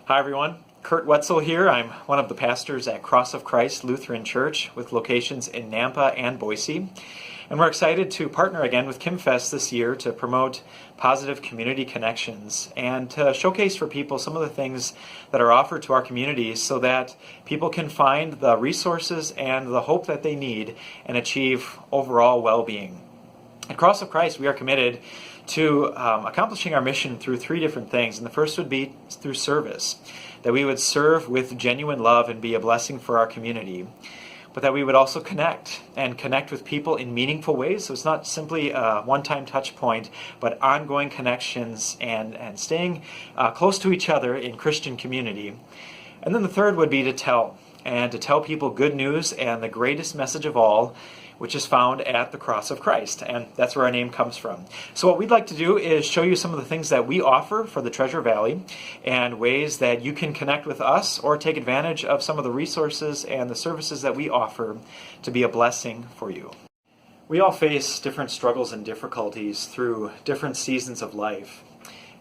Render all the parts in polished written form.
Hi everyone, Kurt Wetzel here. I'm one of the pastors at Cross of Christ Lutheran Church with locations in Nampa and Boise. And we're excited to partner again with KYMfest this year to promote positive community connections and to showcase for people some of the things that are offered to our community so that people can find the resources and the hope that they need and achieve overall well-being. At Cross of Christ, we are committed to accomplishing our mission through three different things. And the first would be through service, that we would serve with genuine love and be a blessing for our community, but that we would also connect with people in meaningful ways. So it's not simply a one-time touch point, but ongoing connections and staying close to each other in Christian community. And then the third would be to tell people good news and the greatest message of all, which is found at the Cross of Christ. And that's where our name comes from. So what we'd like to do is show you some of the things that we offer for the Treasure Valley and ways that you can connect with us or take advantage of some of the resources and the services that we offer to be a blessing for you. We all face different struggles and difficulties through different seasons of life.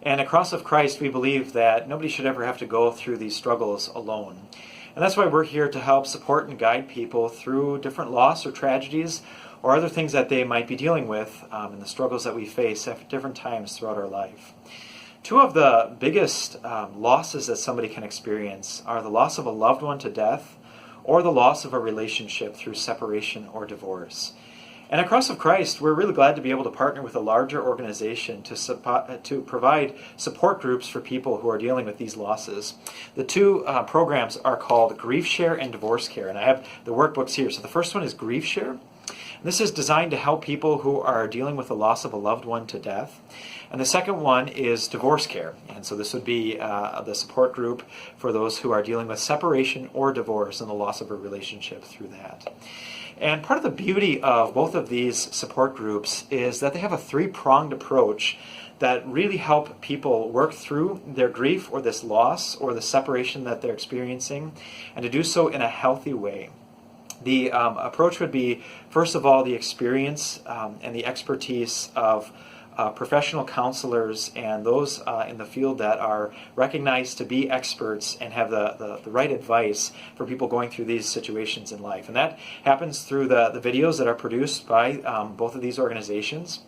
And at Cross of Christ, we believe that nobody should ever have to go through these struggles alone. And that's why we're here to help support and guide people through different loss or tragedies or other things that they might be dealing with and the struggles that we face at different times throughout our life. Two of the biggest losses that somebody can experience are the loss of a loved one to death or the loss of a relationship through separation or divorce. And at Cross of Christ, we're really glad to be able to partner with a larger organization to provide support groups for people who are dealing with these losses. The two programs are called Grief Share and Divorce Care, and I have the workbooks here. So the first one is Grief Share. This is designed to help people who are dealing with the loss of a loved one to death. And the second one is Divorce Care. And so this would be the support group for those who are dealing with separation or divorce and the loss of a relationship through that. And part of the beauty of both of these support groups is that they have a three-pronged approach that really help people work through their grief or this loss or the separation that they're experiencing, and to do so in a healthy way. The approach would be, first of all, the experience and the expertise of professional counselors and those in the field that are recognized to be experts and have the right advice for people going through these situations in life. And that happens through the videos that are produced by both of these organizations.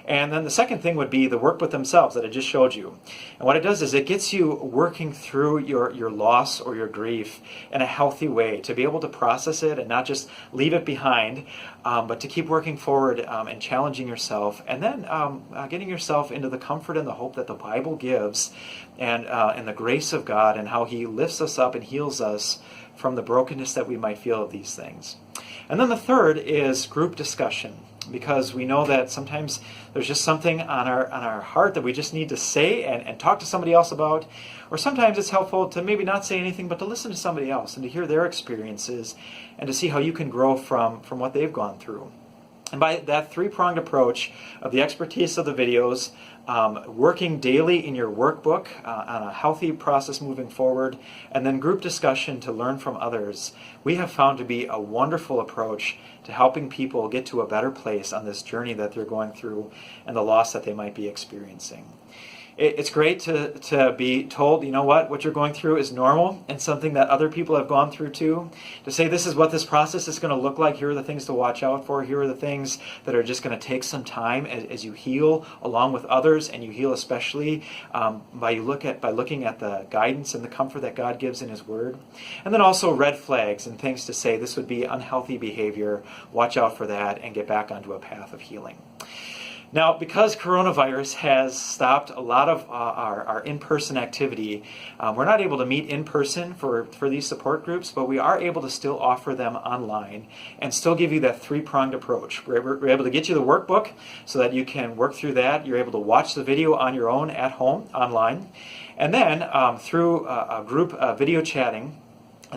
And then the second thing would be the workbook themselves that I just showed you. And what it does is it gets you working through your loss or your grief in a healthy way, to be able to process it and not just leave it behind, but to keep working forward and challenging yourself, and then getting yourself into the comfort and the hope that the Bible gives, and the grace of God and how He lifts us up and heals us from the brokenness that we might feel of these things. And then the third is group discussion, because we know that sometimes there's just something on our heart that we just need to say and talk to somebody else about. Or sometimes it's helpful to maybe not say anything, but to listen to somebody else and to hear their experiences and to see how you can grow from what they've gone through. And by that three-pronged approach of the expertise of the videos, working daily in your workbook on a healthy process moving forward, and then group discussion to learn from others, we have found to be a wonderful approach to helping people get to a better place on this journey that they're going through and the loss that they might be experiencing. It's great to be told, you know what you're going through is normal and something that other people have gone through too. To say this is what this process is going to look like, here are the things to watch out for, here are the things that are just going to take some time as you heal along with others, and you heal especially by looking at the guidance and the comfort that God gives in His Word. And then also red flags and things to say this would be unhealthy behavior, watch out for that, and get back onto a path of healing. Now, because coronavirus has stopped a lot of our in-person activity, we're not able to meet in person for these support groups, but we are able to still offer them online and still give you that three-pronged approach. We're able to get you the workbook so that you can work through that. You're able to watch the video on your own at home, online. And then through a group video chatting,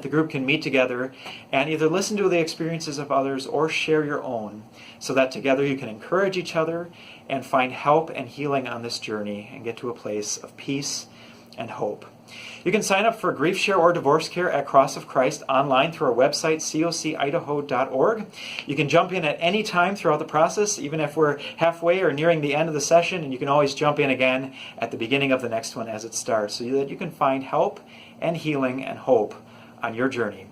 the group can meet together and either listen to the experiences of others or share your own, so that together you can encourage each other and find help and healing on this journey and get to a place of peace and hope. You can sign up for grief share or divorce care at Cross of Christ online through our website, cocidaho.org. You can jump in at any time throughout the process, even if we're halfway or nearing the end of the session, and you can always jump in again at the beginning of the next one as it starts, so that you can find help and healing and hope on your journey.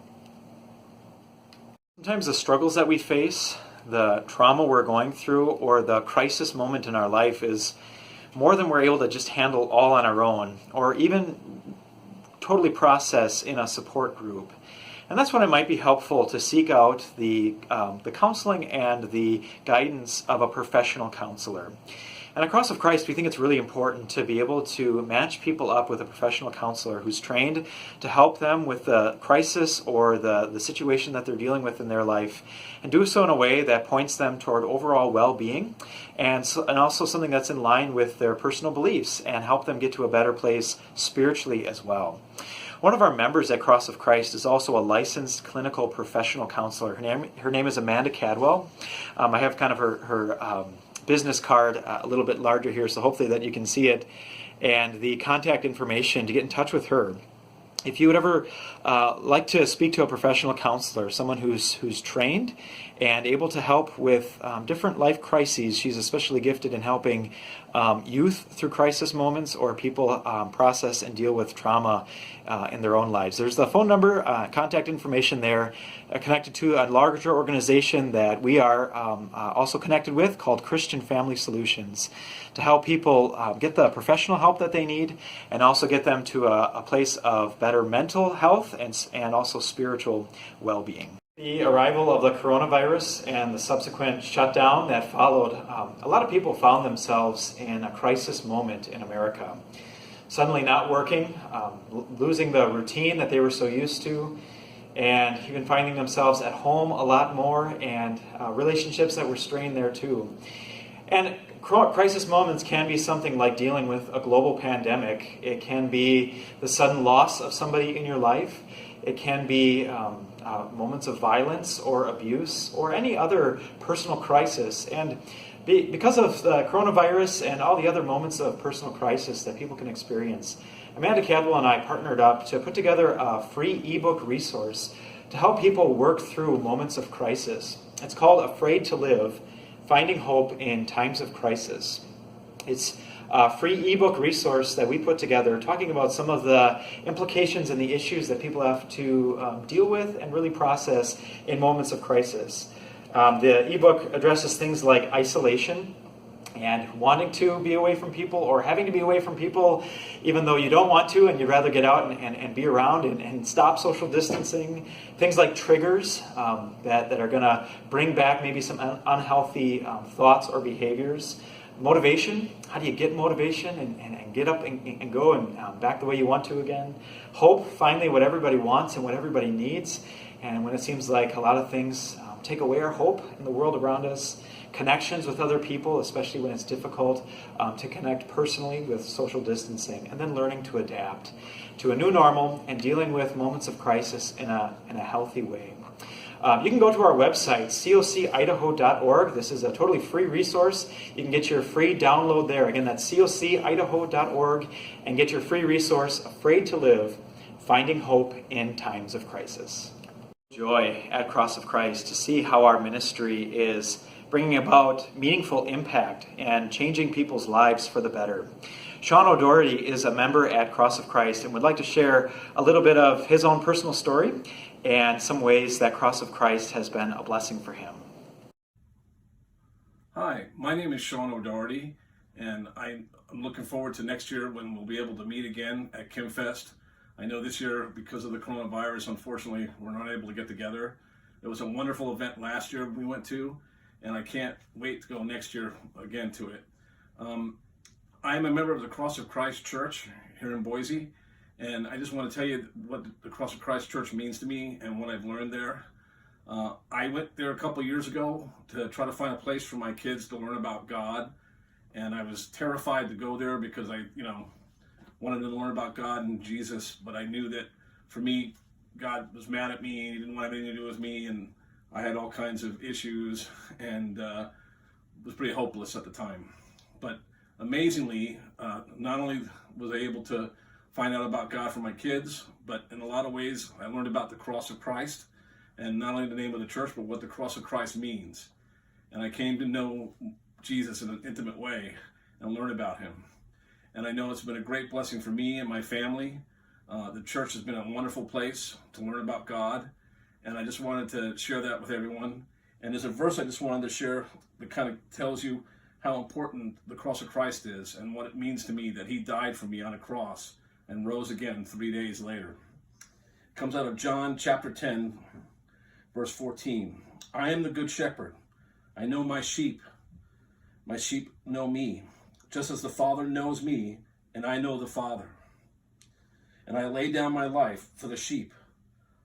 Sometimes the struggles that we face, the trauma we're going through, or the crisis moment in our life is more than we're able to just handle all on our own, or even totally process in a support group. And that's when it might be helpful to seek out the counseling and the guidance of a professional counselor. And at Cross of Christ, we think it's really important to be able to match people up with a professional counselor who's trained to help them with the crisis or the situation that they're dealing with in their life, and do so in a way that points them toward overall well-being, and also something that's in line with their personal beliefs, and help them get to a better place spiritually as well. One of our members at Cross of Christ is also a licensed clinical professional counselor. Her name is Amanda Cadwell. I have kind of her business card a little bit larger here, so hopefully that you can see it, and the contact information to get in touch with her. If you would ever like to speak to a professional counselor, someone who's trained and able to help with different life crises, she's especially gifted in helping youth through crisis moments, or people process and deal with trauma in their own lives. There's the phone number, contact information there, connected to a larger organization that we are also connected with called Christian Family Solutions, to help people get the professional help that they need, and also get them to a place of better mental health and also spiritual well-being. The arrival of the coronavirus and the subsequent shutdown that followed, a lot of people found themselves in a crisis moment in America. Suddenly not working, losing the routine that they were so used to, and even finding themselves at home a lot more, and relationships that were strained there too. And crisis moments can be something like dealing with a global pandemic. It can be the sudden loss of somebody in your life. It can be moments of violence or abuse, or any other personal crisis. And because of the coronavirus and all the other moments of personal crisis that people can experience, Amanda Cadwell and I partnered up to put together a free ebook resource to help people work through moments of crisis. It's called Afraid to Live: Finding Hope in Times of Crisis. It's a free ebook resource that we put together talking about some of the implications and the issues that people have to deal with and really process in moments of crisis. The ebook addresses things like isolation and wanting to be away from people, or having to be away from people even though you don't want to and you'd rather get out and be around and stop social distancing. Things like triggers that are going to bring back maybe some unhealthy thoughts or behaviors. Motivation, how do you get motivation and get up and go and back the way you want to again? Hope, finally what everybody wants and what everybody needs, and when it seems like a lot of things take away our hope in the world around us. Connections with other people, especially when it's difficult to connect personally with social distancing, and then learning to adapt to a new normal and dealing with moments of crisis in a healthy way. You can go to our website, cocidaho.org. This is a totally free resource. You can get your free download there. Again, that's cocidaho.org, and get your free resource, Afraid to Live: Finding Hope in Times of Crisis. Joy at Cross of Christ to see how our ministry is bringing about meaningful impact and changing people's lives for the better. Sean O'Doherty is a member at Cross of Christ and would like to share a little bit of his own personal story and some ways that Cross of Christ has been a blessing for him. Hi, my name is Sean O'Doherty, and I'm looking forward to next year when we'll be able to meet again at KYMfest. I know this year, because of the coronavirus, unfortunately, we're not able to get together. It was a wonderful event last year we went to, and I can't wait to go next year again to it. I'm a member of the Cross of Christ Church here in Boise, and I just want to tell you what the Cross of Christ Church means to me and what I've learned there. I went there a couple years ago to try to find a place for my kids to learn about God, and I was terrified to go there because I wanted to learn about God and Jesus, but I knew that for me, God was mad at me, He didn't want anything to do with me, and I had all kinds of issues, and was pretty hopeless at the time. But amazingly, not only was I able to find out about God for my kids, but in a lot of ways, I learned about the cross of Christ, and not only the name of the church, but what the cross of Christ means. And I came to know Jesus in an intimate way and learn about him. And I know it's been a great blessing for me and my family. The church has been a wonderful place to learn about God, and I just wanted to share that with everyone. And there's a verse I just wanted to share that kind of tells you how important the cross of Christ is and what it means to me that he died for me on a cross and rose again 3 days later. It comes out of John chapter 10, verse 14. I am the good shepherd. I know my sheep. My sheep know me, just as the Father knows me, and I know the Father. And I lay down my life for the sheep.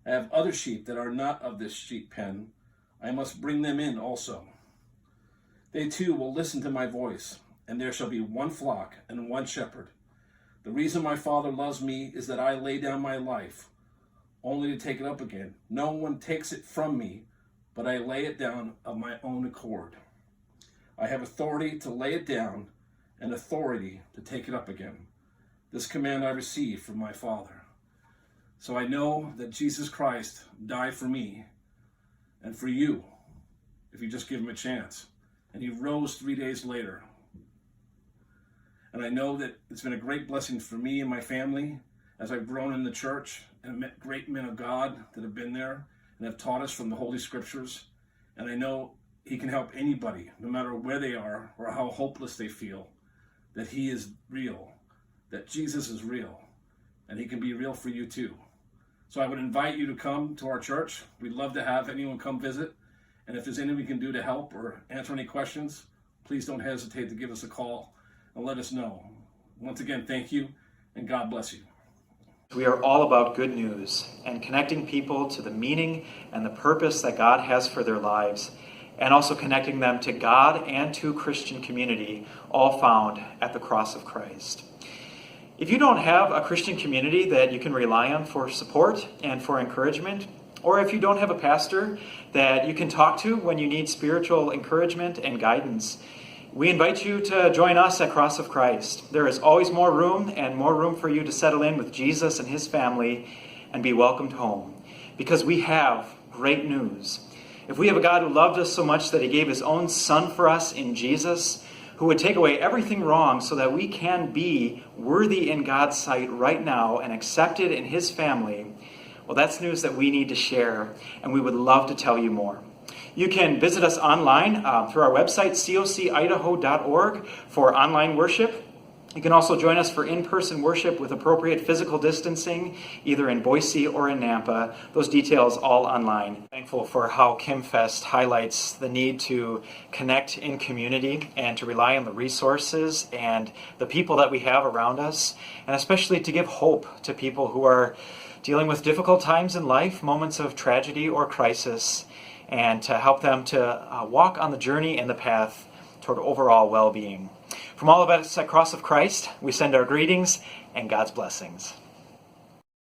I have other sheep that are not of this sheep pen. I must bring them in also. They too will listen to my voice, and there shall be one flock and one shepherd. The reason my Father loves me is that I lay down my life, only to take it up again. No one takes it from me, but I lay it down of my own accord. I have authority to lay it down and authority to take it up again. This command I received from my Father. So I know that Jesus Christ died for me and for you, if you just give him a chance. And he rose 3 days later. And I know that it's been a great blessing for me and my family as I've grown in the church and met great men of God that have been there and have taught us from the Holy Scriptures. And I know he can help anybody, no matter where they are or how hopeless they feel, that he is real, that Jesus is real, and he can be real for you too. So I would invite you to come to our church. We'd love to have anyone come visit. And if there's anything we can do to help or answer any questions, please don't hesitate to give us a call and let us know. Once again, thank you, and God bless you. We are all about good news and connecting people to the meaning and the purpose that God has for their lives, and also connecting them to God and to Christian community, all found at the cross of Christ. If you don't have a Christian community that you can rely on for support and for encouragement, or if you don't have a pastor that you can talk to when you need spiritual encouragement and guidance, we invite you to join us at Cross of Christ. There is always more room and more room for you to settle in with Jesus and his family and be welcomed home, because we have great news. If we have a God who loved us so much that he gave his own Son for us in Jesus, who would take away everything wrong so that we can be worthy in God's sight right now and accepted in his family, well, that's news that we need to share, and we would love to tell you more. You can visit us online through our website, cocidaho.org, for online worship. You can also join us for in-person worship with appropriate physical distancing, either in Boise or in Nampa. Those details all online. Thankful for how KYMfest highlights the need to connect in community and to rely on the resources and the people that we have around us, and especially to give hope to people who are dealing with difficult times in life, moments of tragedy or crisis, and to help them to walk on the journey and the path toward overall well-being. From all of us at Cross of Christ, we send our greetings and God's blessings.